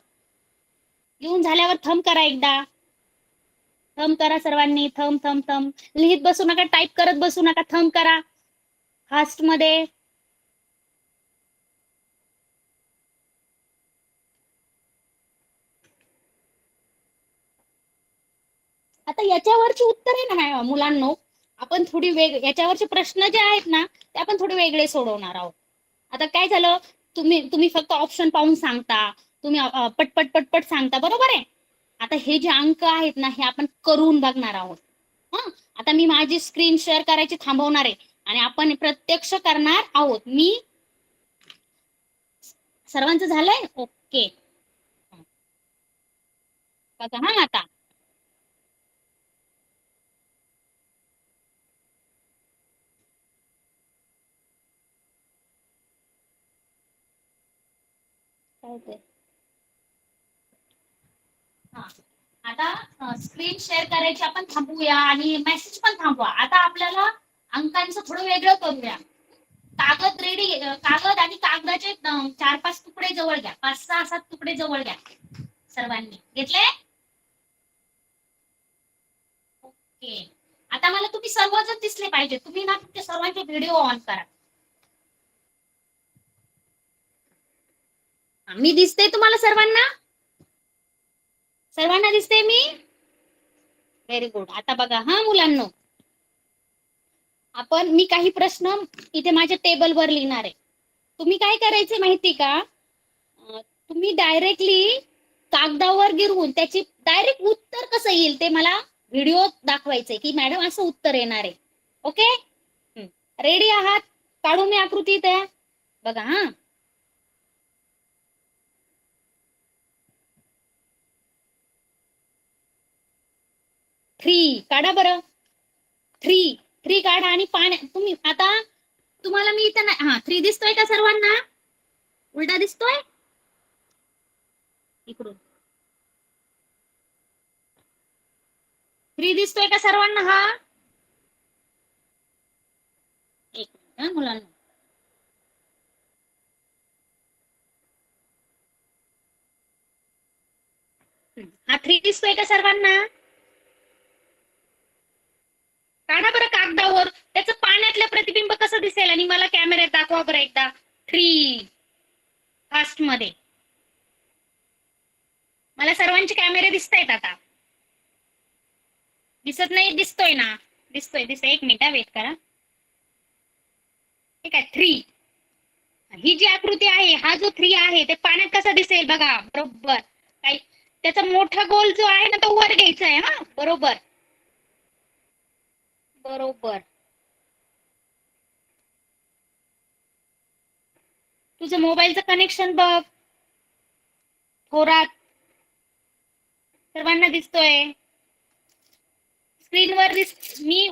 लिहून झाल्यावर थंब करा एकदा. थंब करा सर्वांनी. थंब. लिहित बसू नका, टाईप करत बसू नका. थंब करा फास्ट मध्ये. आता याच्यावरची उत्तर आहे ना मुलांनो, आपण थोडी याच्यावरचे प्रश्न जे आहेत ना ते आपण थोडे वेगळे सोडवणार आहोत. आता काय झालं, तुम्ही फक्त ऑप्शन पाहून सांगता, तुम्ही पटपट पटपट सांगता, बरोबर आहे. आता हे जे अंक आहेत ना, हे आपण करून बघणार आहोत. हा, आता मी माझी स्क्रीन शेअर करायची थांबवणार आहे आणि आपण प्रत्यक्ष करणार आहोत. मी सर्वांचं झालंय ओके. बघा हा आता काय ते? हा, आता स्क्रीन शेअर करायची आपण थांबवूया आणि मेसेज पण थांबवा. आता आपल्याला अंकांचं थोडं वेगळं करूया. कागद रेडी, कागद आणि कागदाचे 4-5 तुकडे जवळ घ्या, 5-6-7 तुकडे जवळ घ्या. सर्वांनी घेतले ओके. आता मला तुम्ही सर्वजण दिसले पाहिजे. तुम्ही ना तुमचे सर्वांचे व्हिडिओ ऑन करा. मी दिसते तुम्हाला सर्वांना? सर्वांना दिसते मी? Very good. आता बघा हा मुलांनो, मी काही प्रश्न इथे माझ्या टेबलवर लिहिणार आहे. तुम्ही काय करायचे माहिती का? तुम्ही डायरेक्टली कागदावर गिरवून त्याची डायरेक्ट उत्तर कसं येईल ते मला व्हिडिओ दाखवायचंय की मॅडम असं उत्तर येणार आहे. ओके, रेडी आहात? काढू मी आकृती त्या बघा हा. थ्री काढा बरं. थ्री काढा आणि तुम्ही आता तुम्हाला मी इथं हा 3 दिसतोय का सर्वांना? उलटा दिसतोय इकडून. 3 दिसतोय का सर्वांना? हा एक मिनिट मुलांना. हा 3 दिसतोय का सर्वांना? काढा बरं कागदावर. त्याचं पाण्यातलं प्रतिबिंब कसं दिसेल आणि मला कॅमेऱ्यात दाखवा बरं एकदा. 3 फास्ट मध्ये. मला सर्वांचे कॅमेरे दिसतायत आता. दिसत नाही? दिसतोय ना? दिसतोय. एक मिनिट वेट करा. ठीक आहे. 3 ही जी आकृती आहे, हा जो 3 आहे ते पाण्यात कसा दिसेल बघा. बरोबर. काय त्याचा मोठा गोल जो आहे ना तो वर घ्यायचा आहे. हा बरोबर बरोबर. तुझं मोबाईलचं कनेक्शन बघ थोरात. सर्वांना दिसतोय स्क्रीनवर? मी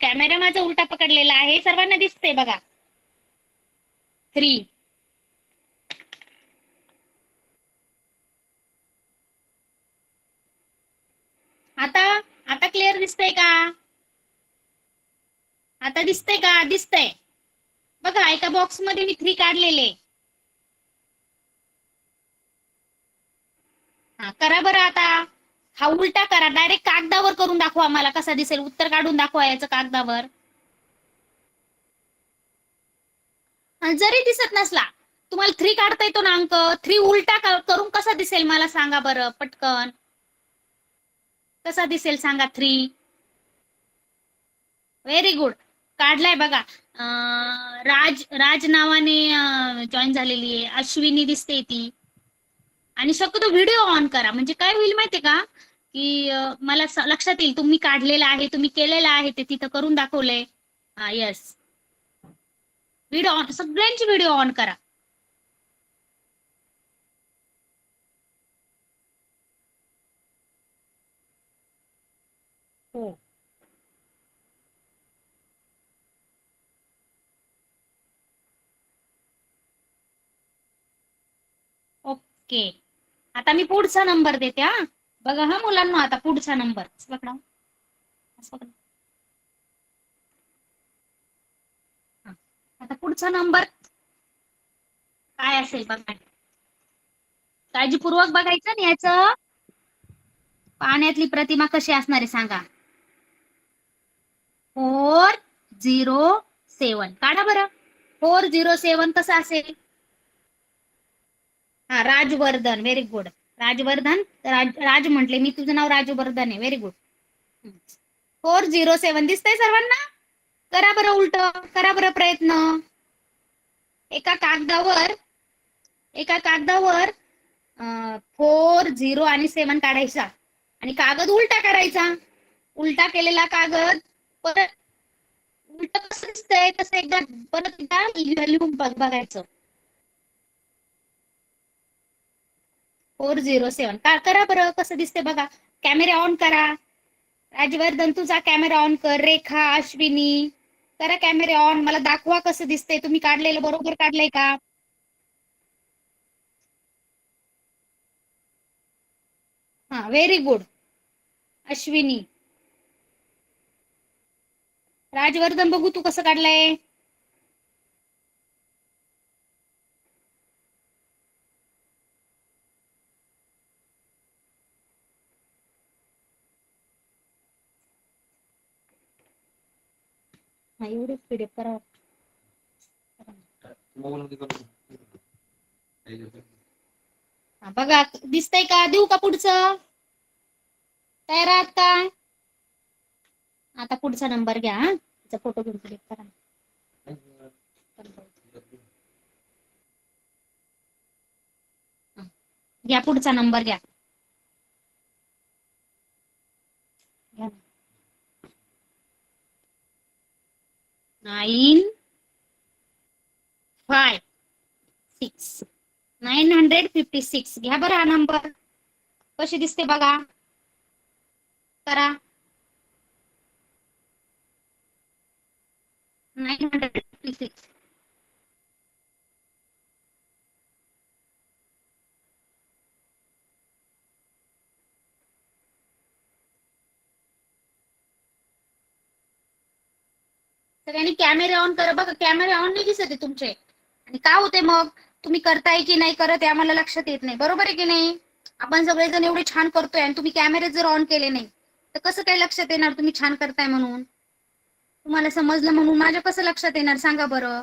कॅमेरा माझा उलटा पकडलेला आहे. सर्वांना दिसतंय बघा. 3 आता क्लिअर दिसतंय का? आता दिसतंय का? दिसतंय बघा. एका बॉक्स मध्ये मी 3 काढलेले. हा करा बरं. आता हा उलटा करा. डायरेक्ट कागदावर करून दाखवा मला कसा दिसेल. उत्तर काढून दाखवा याचं कागदावर. जरी दिसत नसला तुम्हाला 3 काढता येतो ना अंक. 3 उलटा करून कसा दिसेल मला सांगा बरं पटकन. कसा दिसेल सांगा 3? Very good. काढलाय बघा. राज नावाने जॉईन झालेली आहे. अश्विनी दिसते ती. आणि शक्यतो व्हिडिओ ऑन करा. म्हणजे काय होईल माहितीये का की मला लक्षात येईल तुम्ही काढलेलं आहे, तुम्ही केलेलं आहे, ते तिथं करून दाखवलंय. हा येस. व्हिडिओ ऑन, सगळ्यांची व्हिडिओ ऑन करा. हो ओके. आता मी पुढचा नंबर देते हा. बघा हा मुलांना, आता पुढचा नंबर पकडा. आता पुढचा नंबर काय असेल बघा. काळजीपूर्वक बघायचं आणि याचं पाण्यातली प्रतिमा कशी असणार आहे सांगा. 407 काढा बरं. 407 कसं असेल? हा राजवर्धन. Very good. राजवर्धन. राज म्हटले मी, तुझं नाव राजवर्धन आहे. Very good. 407 दिसतंय सर्वांना? करा बरं उलट. करा बरं प्रयत्न. एका कागदावर 4 0 आणि 7 काढायचा आणि कागद उलटा करायचा. उलटा केलेला कागद परत उलट कसं दिसतंय तसं एकदा परत एकदा लिहून बघायचं. 407 का करा बरं कसं दिसते बघा. कॅमेरा ऑन करा. राजवर्धन तुझा कॅमेरा ऑन कर. रेखा, अश्विनी करा कॅमेरा ऑन. मला दाखवा कसं दिसतंय. तुम्ही काढलेलं बरोबर काढलंय का? हा व्हेरी गुड अश्विनी. राजवर्धन बघू तू कसं काढलंय. हा एवढे पीडीएफ करा. हा बघा दिसतंय का? देऊ का पुढचं? तयार आहात का? आता पुढचा नंबर घ्या. हा त्याचा फोटो घेऊन क्लिक करा. घ्या पुढचा नंबर घ्या. 9 5 6 956 घ्या बरं हा नंबर. कशी दिसते बघा. करा 956. सगळ्यांनी कॅमेरा ऑन करा बघा. कॅमेरा ऑन नाही दिसत आहे तुमचे. आणि का होते मग? तुम्ही करताय की नाही करत आहे आम्हाला लक्षात येत नाही. बरोबर आहे की नाही? आपण सगळेजण एवढे छान करतोय आणि तुम्ही कॅमेरे जर ऑन केले नाही तर कसं काय लक्षात येणार तुम्ही छान करताय म्हणून? तुम्हाला समजलं म्हणून माझ्या कसं लक्षात येणार सांगा बरं.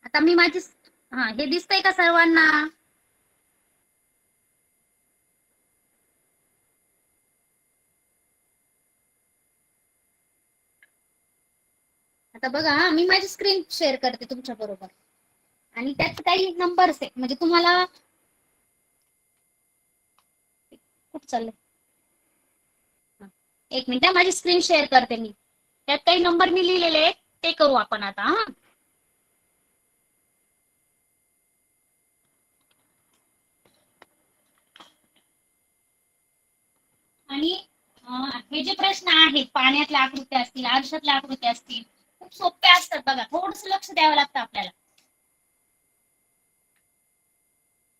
आता मी माझी हा हे दिसतंय का सर्वांना? आता बघा मी माझी स्क्रीन शेअर करते तुमच्या बरोबर आणि त्यात काही नंबर्स आहे म्हणजे तुम्हाला खूप चाललंय. एक मिनिट माझी स्क्रीन शेअर करते मी. त्यात काही नंबर मी लिहिलेले आहेत ते करू आपण आता. हा आणि हे जे प्रश्न आहेत पाण्यातल्या आकृत्या असतील आरशातल्या आकृत्या असतील खूप सोपे असतात बघा. थोडस लक्ष द्यावं लागतं आपल्याला.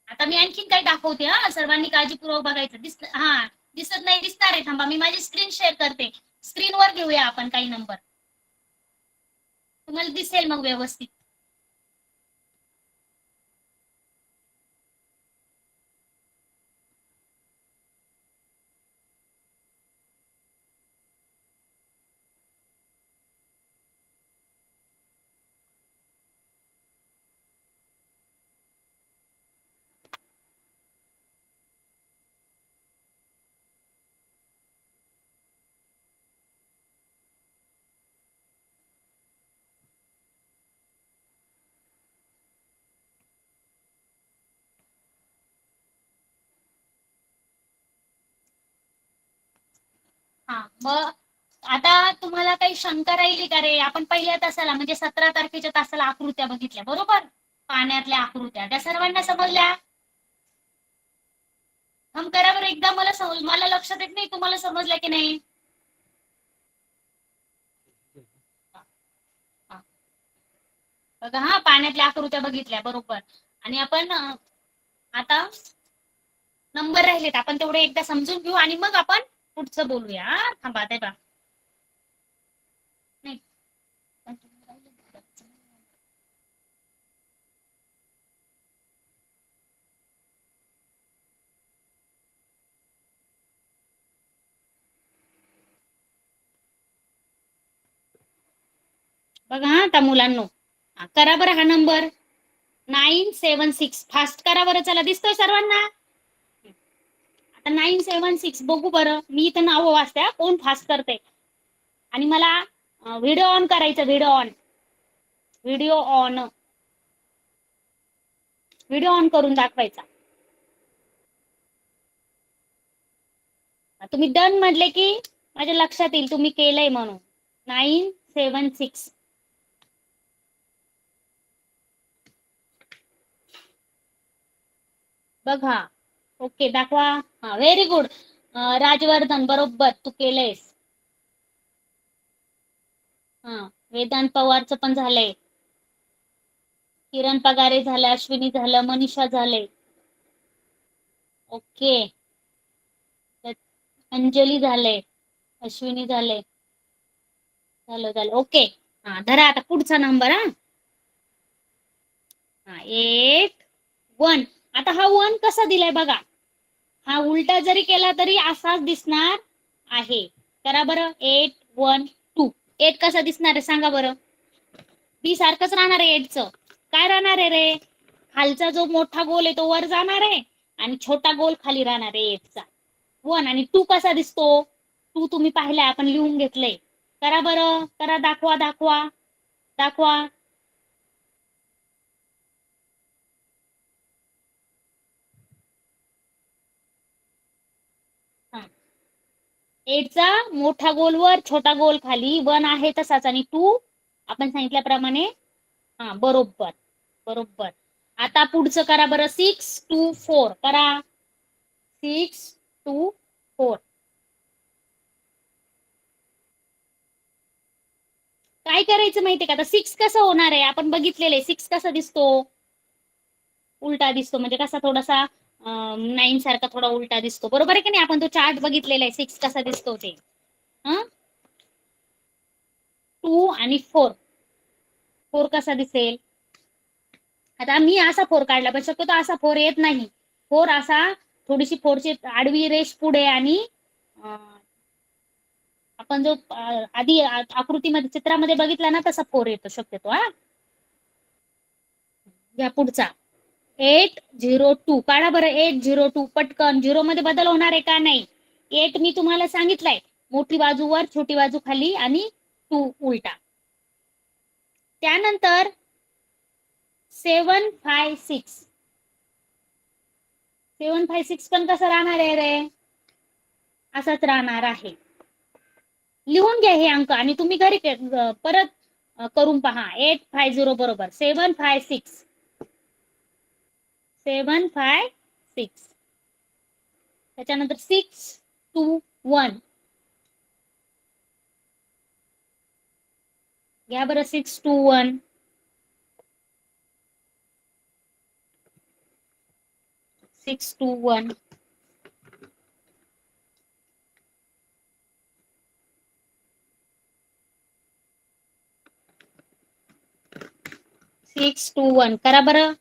आता मी आणखीन काही दाखवते. हा सर्वांनी काळजीपूर्वक बघायचं. दिसत नाही दिसणार आहे. थांबा मी माझी स्क्रीन शेअर करते. स्क्रीनवर घेऊया आपण काही नंबर. तुम्हाला दिसेल मग व्यवस्थित. हा मग आता तुम्हाला काही शंका राहिली का रे? आपण पहिल्या तासाला म्हणजे 17 तारखेच्या तासाला आकृत्या बघितल्या बरोबर. पाण्यातल्या आकृत्या त्या सर्वांना समजल्या. हम करा बरं एकदा. मला लक्षात येत नाही तुम्हाला समजल्या की नाही. बघा हा पाण्यातल्या आकृत्या बघितल्या बरोबर. आणि आपण आता नंबर राहिलेत आपण तेवढे एकदा समजून घेऊ आणि मग आपण पुढचं बोलूया. थांबा ते बघा. नाही बघा हा आता मुलांनो करा बरं हा नंबर 976 फास्ट करा बरं. चला दिसतोय सर्वांना. आता 976 बघू बरं. मी इथं नावं वाचते हा. कोण फास्ट करते. आणि मला व्हिडिओ ऑन करायचं. व्हिडिओ ऑन करून दाखवायचा. तुम्ही डन म्हटले की माझ्या लक्षात येईल तुम्ही केलंय म्हणून. 976 बघा. ओके दाखवा. हा व्हेरी गुड. राजवर्धन बरोबर तू केलंयस. हा वेदांत पवारचं पण झालंय. किरण पगारे झालं, अश्विनी झालं, मनीषा झाले. ओके अंजली झाले, अश्विनी झाले, झालं ओके. हा धरा आता पुढचा नंबर. हा 81. आता हा 1 कसा दिलाय बघा. हा उलटा जरी केला तरी असाच दिसणार आहे. करा बरं. 812 8 कसा दिसणार आहे सांगा बरं. बी सारखंच राहणार आहे 8चं. काय राहणार आहे रे. खालचा जो मोठा गोल आहे तो वर जाणार आहे आणि छोटा गोल खाली राहणार आहे 8चा. 1 आणि 2 कसा दिसतो. 2 तुम्ही पाहिलाय आपण लिहून घेतलंय. करा बरं. करा दाखवा. 8चा मोठा गोल वर छोटा गोल खाली. 1 आहे तसाच आणि 2 आपण सांगितल्याप्रमाणे. हा बरोबर. आता पुढचं करा बरं. 624 करा. 624 काय करायचं माहितीये का. आता 6 कसं होणार आहे आपण बघितलेलं आहे. 6 कसा दिसतो. उलटा दिसतो म्हणजे कसा थोडासा 9 सारखा थोडा उलटा दिसतो. बरोबर आहे की नाही. आपण तो चार्ट बघितलेला आहे 6 कसा दिसतो ते. 2 आणि 4 कसा दिसेल. आता मी असा 4 काढला पण शक्यतो असा 4 येत नाही. 4 असा थोडीशी 4ची आडवी रेष पुढे आणि आपण जो आधी आकृतीमध्ये चित्रामध्ये बघितला ना तसा 4 येतो शक्यतो. या पुढचा 802 काढा बरं. 802 पटकन. 0 मध्ये बदल होणार आहे का नाही. 8 मी तुम्हाला सांगितलंय मोठी बाजू वर छोटी बाजू खाली आणि 2 उलटा. त्यानंतर 756 पण कसं राहणार आहे रे. असाच राहणार आहे. लिहून घ्या हे अंक आणि तुम्ही घरी परत करून पहा. 850 बरोबर. 756 त्याच्यानंतर 621 घ्या बरं. 621 621 621 करा बरं.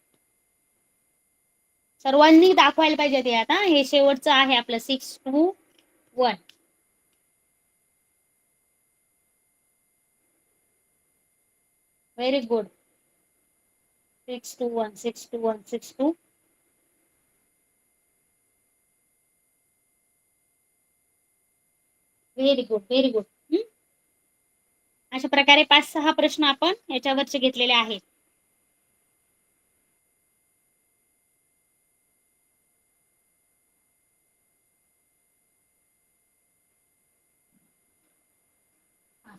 सर्वांनी दाखवायला पाहिजे ते. आता हे शेवटचं आहे आपलं 621. Very good. 621 very good. अशा प्रकारे 5-6 प्रश्न आपण याच्यावरचे घेतलेले आहेत.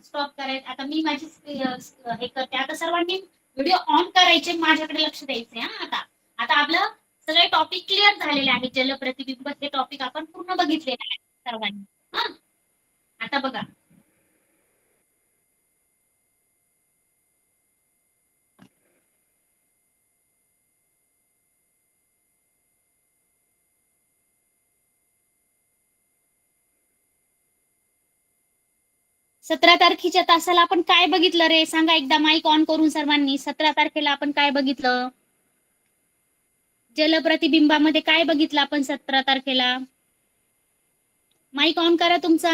स्टॉप करायचं. आता मी माझी हे करते. आता सर्वांनी व्हिडिओ ऑन करायचे. माझ्याकडे लक्ष द्यायचे. आता आपलं सगळे टॉपिक क्लिअर झालेले आहेत. जलप्रतिबिंब हे टॉपिक आपण पूर्ण बघितलेले आहे सर्वांनी. आता बघा. सतरा तारखेच्या तासाला आपण काय बघितलं रे सांगा एकदा. माईक ऑन करून सर्वांनी. 17 तारखेला आपण काय बघितलं. जलप्रतिबिंबामध्ये काय बघितलं आपण 17 तारखेला. माईक ऑन करा तुमचा.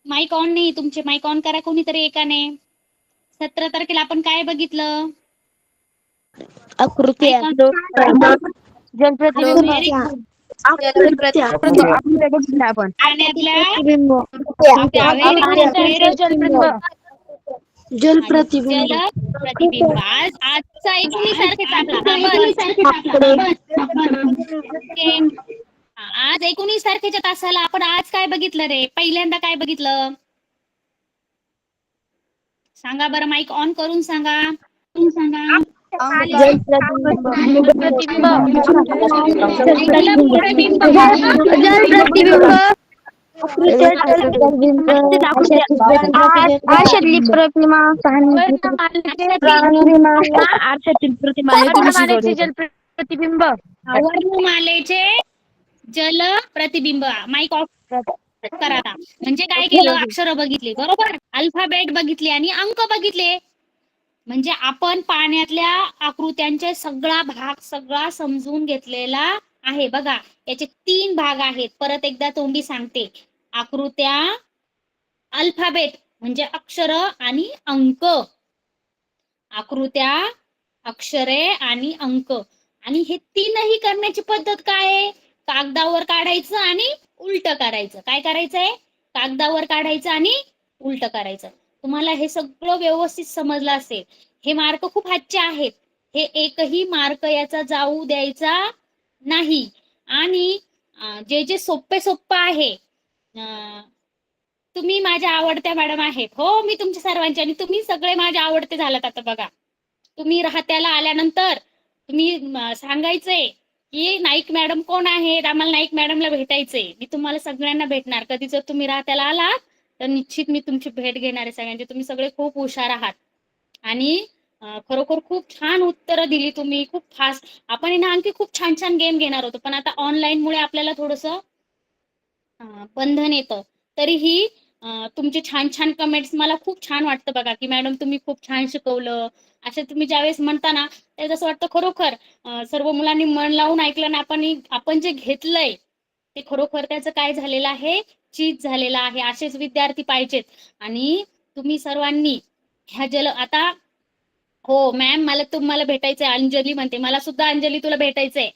माईक ऑन नाही तुमचे. माईक ऑन करा कोणीतरी एकाने. 17 तारखेला आपण काय बघितलं. आकृती जलप्रतिबिंब आपण पाण्यातल्या प्रतिबिंब जल प्रतिबिंब आजचा 19 तारखेचा आज 19 तारखेच्या तासाला आपण आज काय बघितलं रे? पहिल्यांदा काय बघितलं सांगा बरं, माईक ऑन करून सांगा. आरशातली प्रतिमा आरशातील प्रतिमा जलप्रतिबिंब वर्णमालेचे जल प्रतिबिंब. माईक ऑफ करा आता. म्हणजे काय केलं? अक्षर बघितली, बरोबर, अल्फाबेट बघितले आणि अंक बघितले. म्हणजे आपण पाण्यातल्या आकृत्यांचे सगळा समजून घेतलेला आहे. बघा, याचे 3 भाग आहेत. परत एकदा तोंडी सांगते. आकृत्या, अल्फाबेट म्हणजे अक्षर आणि अंक. आकृत्या, अक्षरे आणि अंक. आणि हे 3ही करण्याची पद्धत काय आहे? कागदावर काढायचं आणि उलट करायचं. काय करायचंय? कागदावर काढायचं आणि उलट करायचं. तुम्हाला हे सगळं व्यवस्थित समजलं असेल. हे मार्क खूप हातचे आहेत. हे एकही मार्क याचा जाऊ द्यायचा नाही. आणि जे सोपे आहे, तुम्ही माझ्या आवडत्या मॅडम आहेत. हो, मी तुमच्या सर्वांची, आणि तुम्ही सगळे माझे आवडते झालात. आता बघा, तुम्ही राहत्याला आल्यानंतर तुम्ही सांगायचंय की नाईक मॅडम कोण आहेत, आम्हाला नाईक मॅडमला भेटायचंय. मी तुम्हाला सगळ्यांना भेटणार. कधी जर तुम्ही राहत्याला आलात तर निश्चित मी तुमची भेट घेणार आहे सगळ्यांची. तुम्ही सगळे खूप हुशार आहात आणि खरोखर खूप छान उत्तरं दिली तुम्ही, खूप फास्ट. आपण ना आणखी खूप छान छान गेम घेणार होतो, पण आता ऑनलाईन मुळे आपल्याला थोडंसं बंधन येतं. तरीही तुमचे छान छान कमेंट्स मला खूप छान वाटतं. बघा की मॅडम तुम्ही खूप छान शिकवलं, असे तुम्ही ज्यावेळेस म्हणता ना, त्यावेळेस असं वाटतं खरोखर सर्व मुलांनी मन लावून ऐकलं ना, आपण जे घेतलंय ते खरोखर त्याचं काय झालेलं आहे, चीज झालेलं आहे. असेच विद्यार्थी पाहिजेत. आणि तुम्ही सर्वांनी ह्या आता हो मॅम, मला तुम्हाला भेटायचंय. अंजली म्हणते, मला सुद्धा अंजली तुला भेटायचंय.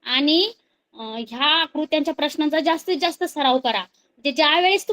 आणि ह्या आकृत्यांच्या प्रश्नांचा जास्तीत जास्त सराव करा. ज्या वेळेस